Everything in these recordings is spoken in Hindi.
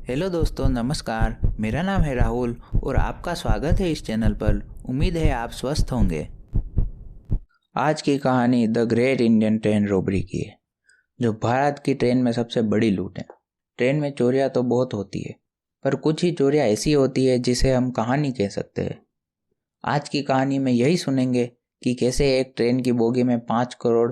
हेलो दोस्तों, नमस्कार। मेरा नाम है राहुल और आपका स्वागत है इस चैनल पर। उम्मीद है आप स्वस्थ होंगे। आज की कहानी the great Indian train robbery की है, जो भारत की ट्रेन में सबसे बड़ी लूट है। ट्रेन में चोरियां तो बहुत होती है, पर कुछ ही चोरियां ऐसी होती है जिसे हम कहानी कह सकते हैं। आज की कहानी में यही सुनेंगे कि कैसे एक ट्रेन की बोगी में 5 करोड़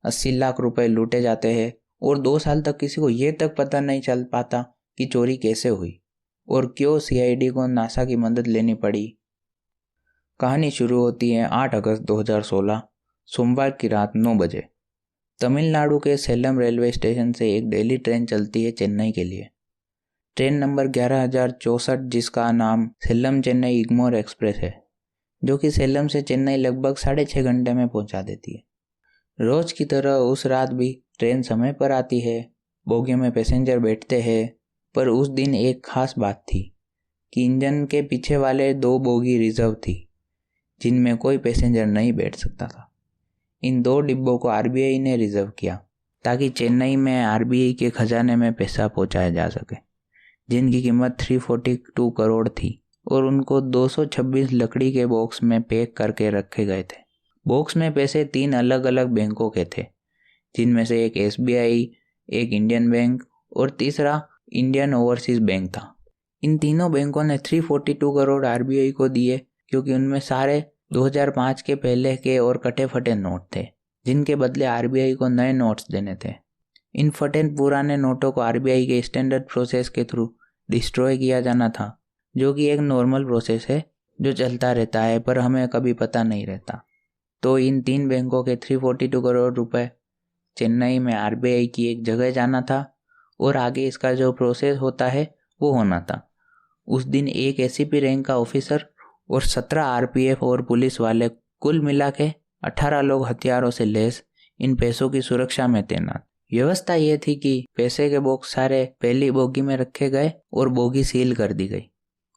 80 लाख रुपए लूटे जाते हैं और 2 साल तक किसी को ये तक पता नहीं चल पाता कि चोरी कैसे हुई और क्यों सीआईडी को नासा की मदद लेनी पड़ी। कहानी शुरू होती है 8 अगस्त 2016 सोमवार की रात 9 बजे। तमिलनाडु के सेलम रेलवे स्टेशन से एक डेली ट्रेन चलती है चेन्नई के लिए। ट्रेन नंबर 11,064 जिसका नाम सेलम चेन्नई इग्मोर एक्सप्रेस है, जो कि सेलम से चेन्नई लगभग 6.5 घंटे में पहुंचा देती है। रोज की तरह उस रात भी ट्रेन समय पर आती है, बोगी में पैसेंजर बैठते हैं। पर उस दिन एक खास बात थी कि इंजन के पीछे वाले 2 बोगी रिजर्व थी, जिनमें कोई पैसेंजर नहीं बैठ सकता था। इन 2 डिब्बों को आरबीआई ने रिजर्व किया ताकि चेन्नई में आरबीआई के खजाने में पैसा पहुंचाया जा सके, जिनकी कीमत 342 करोड़ थी और उनको 226 लकड़ी के बॉक्स में पैक करके रखे गए थे। बॉक्स में पैसे 3 अलग अलग बैंकों के थे, जिनमें से एक एसबीआई, एक इंडियन बैंक और तीसरा इंडियन ओवरसीज बैंक था। इन तीनों बैंकों ने 342 करोड़ आरबीआई को दिए क्योंकि उनमें सारे 2005 के पहले के और कटे फटे नोट थे, जिनके बदले आरबीआई को नए नोट्स देने थे। इन फटे पुराने नोटों को आरबीआई के स्टैंडर्ड प्रोसेस के थ्रू डिस्ट्रॉय किया जाना था, जो कि एक नॉर्मल प्रोसेस है जो चलता रहता है पर हमें कभी पता नहीं रहता। तो इन 3 बैंकों के 342 करोड़ रुपए चेन्नई में आरबीआई की एक जगह जाना था और आगे इसका जो प्रोसेस होता है वो होना था। उस दिन एक एसीपी रैंक का ऑफिसर और 17 आरपीएफ और पुलिस वाले, कुल मिला के 18 लोग हथियारों से लैस इन पैसों की सुरक्षा में तैनात। व्यवस्था यह थी कि पैसे के बॉक्स सारे पहली बोगी में रखे गए और बोगी सील कर दी गई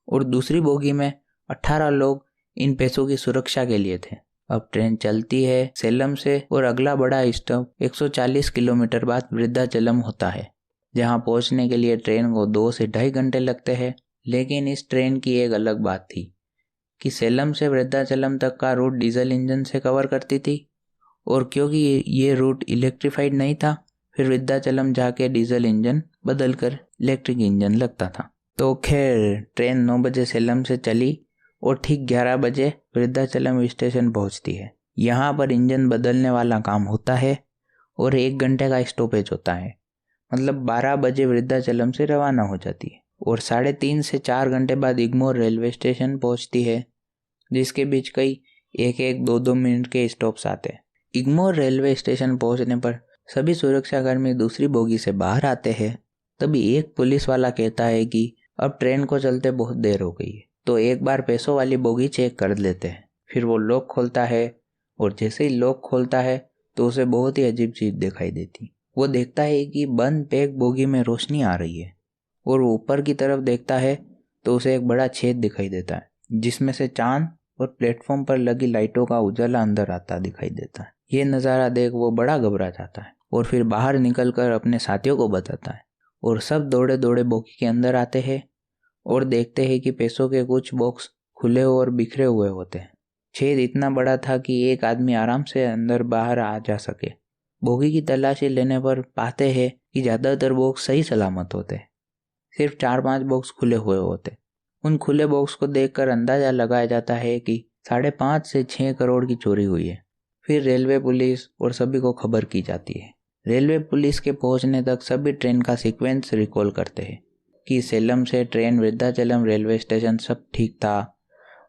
और दूसरी बोगी में 18 लोग इन पैसों की सुरक्षा के लिए थे। अब ट्रेन चलती है सेलम से और अगला बड़ा स्टॉप 140 किलोमीटर बाद वृद्धाचलम होता है, जहां पहुंचने के लिए ट्रेन को 2 से 2.5 घंटे लगते हैं। लेकिन इस ट्रेन की एक अलग बात थी कि सेलम से वृद्धाचलम तक का रूट डीजल इंजन से कवर करती थी और क्योंकि ये रूट इलेक्ट्रीफाइड नहीं था, फिर वृद्धाचलम जाके डीजल इंजन बदल कर इलेक्ट्रिक इंजन लगता था। तो खैर ट्रेन 9 बजे सेलम से चली और ठीक 11 बजे वृद्धाचलम स्टेशन पहुंचती है। यहाँ पर इंजन बदलने वाला काम होता है और 1 घंटे का स्टॉपेज होता है, मतलब 12 बजे वृद्धाचलम से रवाना हो जाती है और 3.5 से 4 घंटे बाद इग्मोर रेलवे स्टेशन पहुंचती है, जिसके बीच कई 1-1, 2-2 मिनट के स्टॉप्स आते हैं। इग्मोर रेलवे स्टेशन पहुंचने पर सभी सुरक्षाकर्मी दूसरी बोगी से बाहर आते हैं। तभी एक पुलिस वाला कहता है कि अब ट्रेन को चलते बहुत देर हो गई है, तो एक बार पैसों वाली बोगी चेक कर लेते हैं। फिर वो लॉक खोलता है और जैसे ही लॉक खोलता है तो उसे बहुत ही अजीब चीज दिखाई देती। वो देखता है कि बंद पैक बोगी में रोशनी आ रही है और वो ऊपर की तरफ देखता है तो उसे एक बड़ा छेद दिखाई देता है, जिसमें से चांद और प्लेटफॉर्म पर लगी लाइटों का उजाला अंदर आता दिखाई देता है। ये नज़ारा देख वो बड़ा घबरा जाता है और फिर बाहर निकलकर अपने साथियों को बताता है और सब दौड़े दौड़े बोगी के अंदर आते हैं और देखते हैं कि पैसों के कुछ बॉक्स खुले और बिखरे हुए होते हैं। छेद इतना बड़ा था कि एक आदमी आराम से अंदर बाहर आ जा सके। बोगी की तलाशी लेने पर पाते हैं कि ज़्यादातर बॉक्स सही सलामत होते हैं, सिर्फ 4-5 बॉक्स खुले हुए होते। उन खुले बॉक्स को देखकर अंदाजा लगाया जाता है कि 5.5 से 6 करोड़ की चोरी हुई है। फिर रेलवे पुलिस और सभी को खबर की जाती है। रेलवे पुलिस के पहुंचने तक सभी ट्रेन का सीक्वेंस रिकॉल करते हैं कि सेलम से ट्रेन वृद्धाचलम रेलवे स्टेशन सब ठीक था।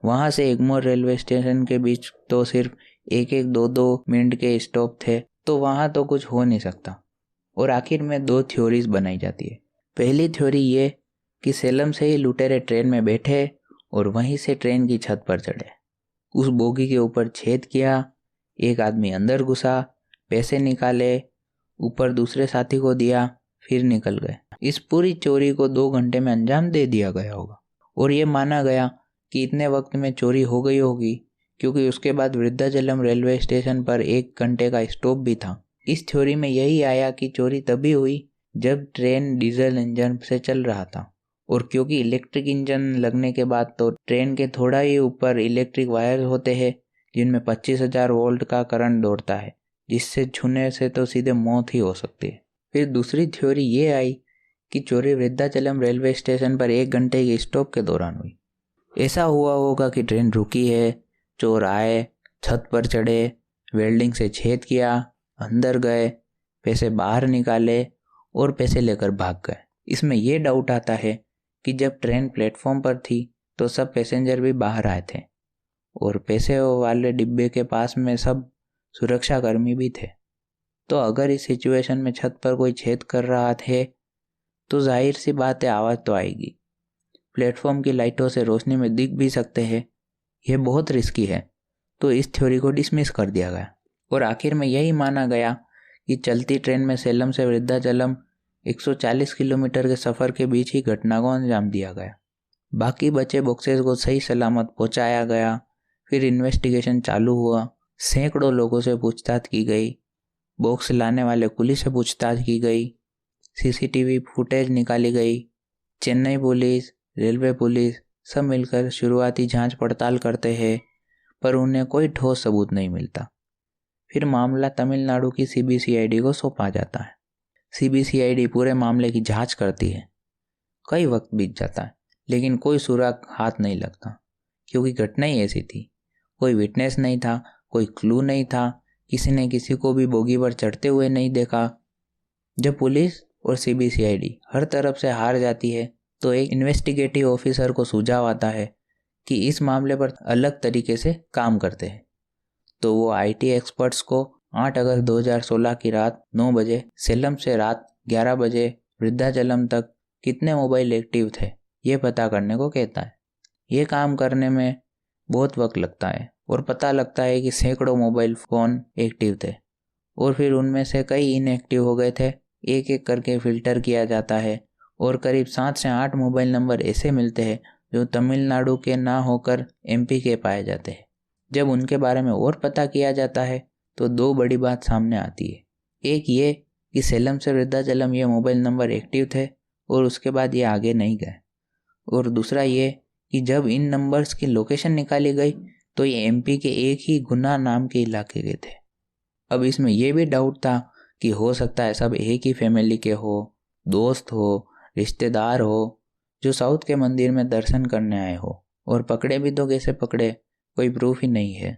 वहां से एग्मोर रेलवे स्टेशन के बीच तो सिर्फ 1-1, 2-2 मिनट के स्टॉप थे, तो वहां तो कुछ हो नहीं सकता। और आखिर में 2 थ्योरीज बनाई जाती है। पहली थ्योरी ये कि सेलम से ही लुटेरे ट्रेन में बैठे और वहीं से ट्रेन की छत पर चढ़े, उस बोगी के ऊपर छेद किया, एक आदमी अंदर घुसा, पैसे निकाले, ऊपर दूसरे साथी को दिया, फिर निकल गए। इस पूरी चोरी को 2 घंटे में अंजाम दे दिया गया होगा और ये माना गया कि इतने वक्त में चोरी हो गई होगी क्योंकि उसके बाद वृद्धाचलम रेलवे स्टेशन पर 1 घंटे का स्टॉप भी था। इस थ्योरी में यही आया कि चोरी तभी हुई जब ट्रेन डीजल इंजन से चल रहा था और क्योंकि इलेक्ट्रिक इंजन लगने के बाद तो ट्रेन के थोड़ा ही ऊपर इलेक्ट्रिक वायर होते हैं जिनमें 25,000 वोल्ट का करंट दौड़ता है, जिससे छूने से तो सीधे मौत ही हो सकती है। फिर दूसरी थ्योरी ये आई कि चोरी वृद्धाचलम रेलवे स्टेशन पर 1 घंटे के स्टॉप के दौरान हुई। ऐसा हुआ होगा कि ट्रेन रुकी है, चोर आए, छत पर चढ़े, वेल्डिंग से छेद किया, अंदर गए, पैसे बाहर निकाले और पैसे लेकर भाग गए। इसमें यह डाउट आता है कि जब ट्रेन प्लेटफॉर्म पर थी तो सब पैसेंजर भी बाहर आए थे और पैसे वाले डिब्बे के पास में सब सुरक्षाकर्मी भी थे। तो अगर इस सिचुएशन में छत पर कोई छेद कर रहा है तो जाहिर सी बात है आवाज़ तो आएगी। प्लेटफॉर्म की लाइटों से रोशनी में दिख भी सकते हैं, यह बहुत रिस्की है, तो इस थ्योरी को डिसमिस कर दिया गया और आखिर में यही माना गया कि चलती ट्रेन में सेलम से वृद्धाचलम 140 किलोमीटर के सफ़र के बीच ही घटना को अंजाम दिया गया। बाकी बचे बॉक्सेस को सही सलामत पहुंचाया गया। फिर इन्वेस्टिगेशन चालू हुआ, सैकड़ों लोगों से पूछताछ की गई, बॉक्स लाने वाले कुली से पूछताछ की गई, सीसीटीवी फुटेज निकाली गई। चेन्नई पुलिस, रेलवे पुलिस सब मिलकर शुरुआती जांच पड़ताल करते हैं पर उन्हें कोई ठोस सबूत नहीं मिलता। फिर मामला तमिलनाडु की सीबीसीआईडी को सौंपा जाता है। सीबीसीआईडी पूरे मामले की जांच करती है। कई वक्त बीत जाता है लेकिन कोई सुराग हाथ नहीं लगता क्योंकि घटना ही ऐसी थी। कोई विटनेस नहीं था, कोई क्लू नहीं था, किसी ने किसी को भी बोगी पर चढ़ते हुए नहीं देखा। जब पुलिस और सीबीसीआईडी हर तरफ से हार जाती है तो एक इन्वेस्टिगेटिव ऑफिसर को सुझाव आता है कि इस मामले पर अलग तरीके से काम करते हैं। तो वो आईटी एक्सपर्ट्स को 8 अगस्त 2016 की रात 9 बजे सेलम से रात 11 बजे वृद्धाचलम तक कितने मोबाइल एक्टिव थे ये पता करने को कहता है। ये काम करने में बहुत वक्त लगता है और पता लगता है कि सैकड़ों मोबाइल फ़ोन एक्टिव थे और फिर उनमें से कई इनएक्टिव हो गए थे। एक एक करके फ़िल्टर किया जाता है और करीब 7 से 8 मोबाइल नंबर ऐसे मिलते हैं जो तमिलनाडु के ना होकर एमपी के पाए जाते हैं। जब उनके बारे में और पता किया जाता है तो 2 बड़ी बात सामने आती है। एक ये कि सेलम से वृद्धाचलम ये मोबाइल नंबर एक्टिव थे और उसके बाद ये आगे नहीं गए, और दूसरा ये कि जब इन नंबर्स की लोकेशन निकाली गई तो ये एमपी के एक ही गुना नाम के इलाके के थे। अब इसमें यह भी डाउट था कि हो सकता है सब एक ही फैमिली के हो, दोस्त हो, रिश्तेदार हो जो साउथ के मंदिर में दर्शन करने आए हो, और पकड़े भी तो कैसे पकड़े, कोई प्रूफ ही नहीं है।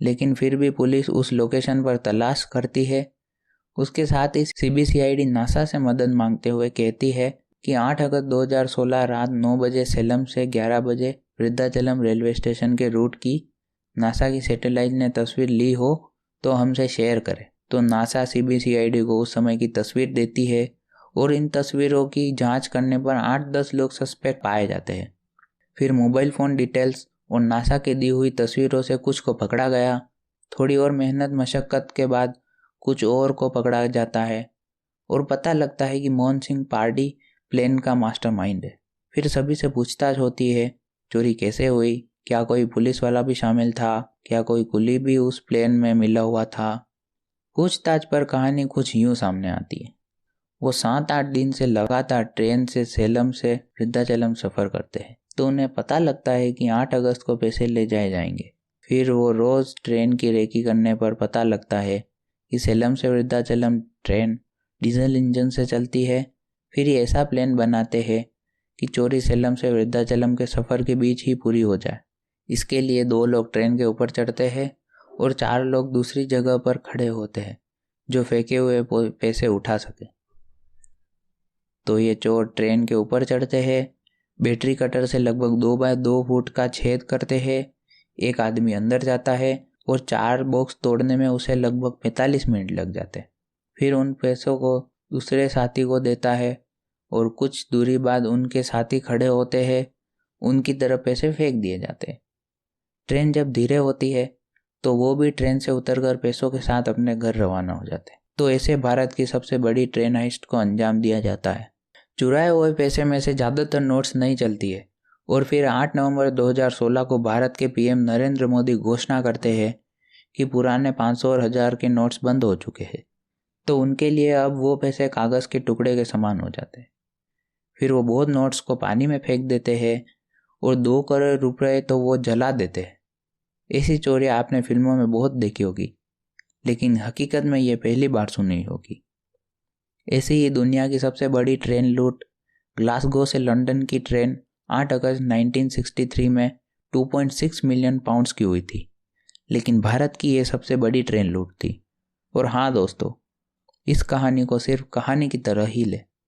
लेकिन फिर भी पुलिस उस लोकेशन पर तलाश करती है। उसके साथ ही सीबीसीआईडी नासा से मदद मांगते हुए कहती है कि 8 अगस्त 2016 रात 9 बजे सेलम से 11 बजे वृद्धाचलम रेलवे स्टेशन के रूट की नासा की सैटेलाइट ने तस्वीर ली हो तो हमसे शेयर करें। तो नासा सीबीसीआईडी को उस समय की तस्वीर देती है और इन तस्वीरों की जांच करने पर 8-10 लोग सस्पेक्ट पाए जाते हैं। फिर मोबाइल फ़ोन डिटेल्स और नासा की दी हुई तस्वीरों से कुछ को पकड़ा गया। थोड़ी और मेहनत मशक्क़त के बाद कुछ और को पकड़ा जाता है और पता लगता है कि मोहन सिंह पार्डी प्लेन का मास्टरमाइंड है। फिर सभी से पूछताछ होती है, चोरी कैसे हुई, क्या कोई पुलिस वाला भी शामिल था, क्या कोई कुली भी उस प्लेन में मिला हुआ था। पूछताछ पर कहानी कुछ यूँ सामने आती है। वो 7-8 दिन से लगातार ट्रेन से सेलम से वृद्धाचलम सफ़र करते हैं तो उन्हें पता लगता है कि 8 अगस्त को पैसे ले जाए जाएंगे। फिर वो रोज़ ट्रेन की रेकी करने पर पता लगता है कि सेलम से वृद्धाचलम ट्रेन डीजल इंजन से चलती है। फिर ये ऐसा प्लान बनाते हैं कि चोरी सेलम से वृद्धाचलम के सफ़र के बीच ही पूरी हो जाए। इसके लिए 2 लोग ट्रेन के ऊपर चढ़ते हैं और 4 लोग दूसरी जगह पर खड़े होते हैं जो फेंके हुए पैसे उठा सके। तो ये चोर ट्रेन के ऊपर चढ़ते हैं, बैटरी कटर से लगभग 2 बाय 2 फुट का छेद करते हैं। एक आदमी अंदर जाता है और 4 बॉक्स तोड़ने में उसे लगभग 45 मिनट लग जाते हैं। फिर उन पैसों को दूसरे साथी को देता है और कुछ दूरी बाद उनके साथी खड़े होते हैं, उनकी तरफ पैसे फेंक दिए जाते हैं। ट्रेन जब धीरे होती है तो वो भी ट्रेन से उतरकर पैसों के साथ अपने घर रवाना हो जाते हैं। तो ऐसे भारत की सबसे बड़ी ट्रेन हाइस्ट को अंजाम दिया जाता है। चुराए हुए पैसे में से ज़्यादातर नोट्स नहीं चलती है और फिर 8 नवंबर 2016 को भारत के पीएम नरेंद्र मोदी घोषणा करते हैं कि पुराने 500 और 1000 के नोट्स बंद हो चुके हैं। तो उनके लिए अब वो पैसे कागज़ के टुकड़े के समान हो जाते हैं। फिर वो बहुत नोट्स को पानी में फेंक देते हैं और 2 करोड़ रुपए तो वो जला देते हैं। ऐसी चोरियां आपने फिल्मों में बहुत देखी होगी, लेकिन हकीकत में ये पहली बार सुनी होगी। ऐसी ही दुनिया की सबसे बड़ी ट्रेन लूट ग्लासगो से लंदन की ट्रेन 8 अगस्त 1963 में 2.6 मिलियन पाउंड्स की हुई थी, लेकिन भारत की ये सबसे बड़ी ट्रेन लूट थी। और हाँ दोस्तों, इस कहानी को सिर्फ कहानी की तरह ही ले,